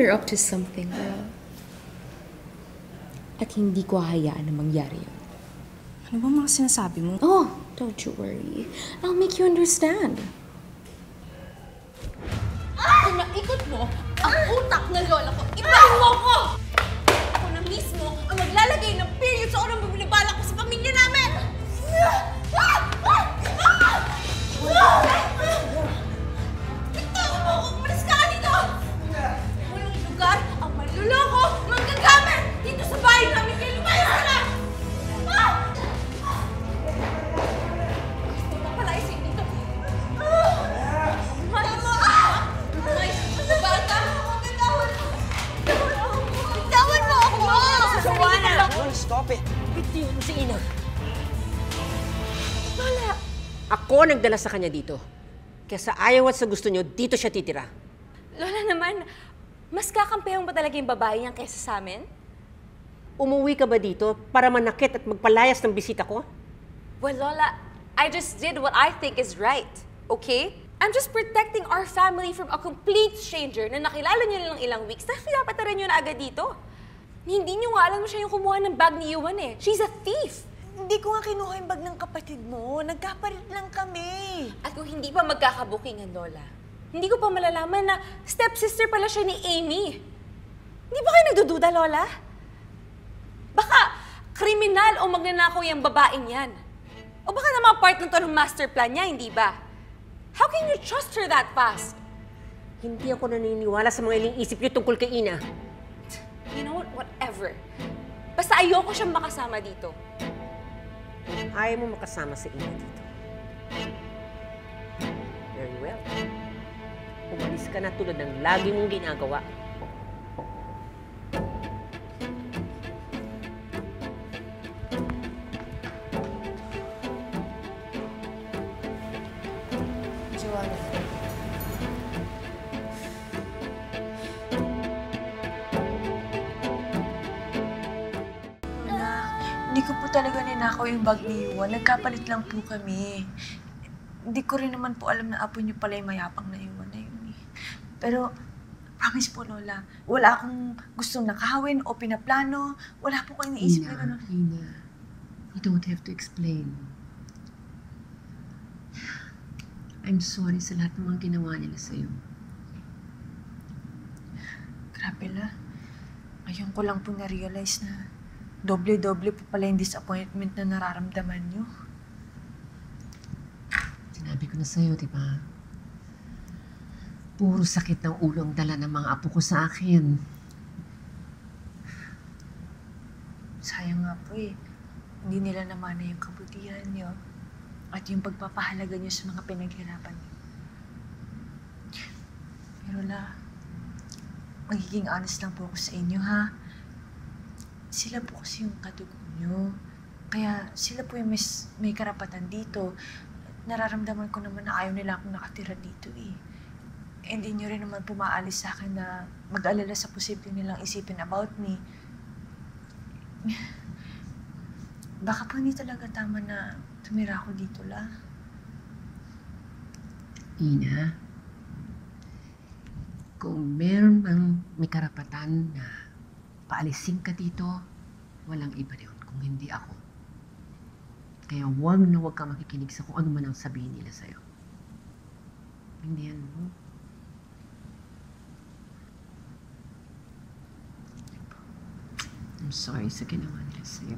you're up to something, girl. At hindi ko hahayaan na mangyari yun. Ano ba mga sinasabi mo? Oh, don't you worry. I'll make you understand. Kung naikot mo ang utak ng lola ko, ibahin mo ko! Ako na mismo ang maglalagay ng period sa orang bumibala ko sa pamilya namin! Bitawan mo ako! Umalis ka dito! Walang lugar ang manluloko, manggagamit dito sa bahay namin! Kaya lumayas ka na! Gusto ka pala isip dito. Umayos ka! Umayos ka sa bata! Bitawan mo ako! Joanna! Stop it! Bitiw mo si Ina. Lola! Ako nagdala sa kanya dito. Kaya sa ayaw at sa gusto niyo, dito siya titira. Lola naman, mas kakampihang ba talaga yung babae niyan kaysa sa amin? Umuwi ka ba dito para manakit at magpalayas ng bisita ko? Well, Lola, I just did what I think is right, okay? I'm just protecting our family from a complete stranger na nakilala niyo lang ilang weeks na pinapatara niyo na agad dito. Hindi niyo nga alam siya yung kumuha ng bag ni Yuan eh. She's a thief! Hindi ko nga kinuha yung bag ng kapatid mo. Nagkapalit lang kami. At kung hindi pa magkakabukingan, Lola, hindi ko pa malalaman na stepsister pala siya ni Amy. Hindi ba kayo nagdududa, Lola? Baka kriminal o magnanakaw yung babaeng yan. O baka naman part ng to ng master plan niya, hindi ba? How can you trust her that fast? Hindi ako naniniwala sa mga iling-isip niyo tungkol kay Ina. You know what? Whatever. Basta ayoko siyang makasama dito. Ayaw mo makasama si Ina dito. Very well. Umalis ka na tulad ng lagi mong ginagawa. Joanna. Hindi ko po talaga ninakaw yung bag ni Yuan. Nagkapalit lang po kami. Hindi ko rin naman po alam na apo niyo pala yung mayapang na Yuan na yun eh. Pero, promise po, Lola, wala akong gustong nakahawin o pinaplano. Wala po kayong naisip na gano'n. Ina, you don't have to explain. I'm sorry sa lahat ng mga ginawa nila sa'yo. Grabe la. Ngayon ko lang po na-realize na doble-doble po pala yung disappointment na nararamdaman niyo. Sinabi ko na sa'yo, di ba? Puro sakit ng ulo ang dala ng mga apo ko sa akin. Sayang nga po eh. Hindi nila namana yung kabutihan niyo at yung pagpapahalaga niyo sa mga pinaghirapan niyo. Pero la, magiging honest lang po ako sa inyo, ha? Sila po kasi yung kadugo niyo. Kaya sila po yung may karapatan dito. Nararamdaman ko naman na ayaw nila akong nakatira dito eh. Hindi niyo rin naman pumaalis sa akin na mag-alala sa posible nilang isipin about me. Baka po hindi talaga tama na tumira ako dito, la. Ina, kung meron mang may karapatan na paalisin ka dito, walang iba yun kung hindi ako. Kaya huwag ka makikinig sa kung ano man ang sabihin nila sa'yo. Hindi yan, no? I'm sorry sa ginawa nila sa'yo.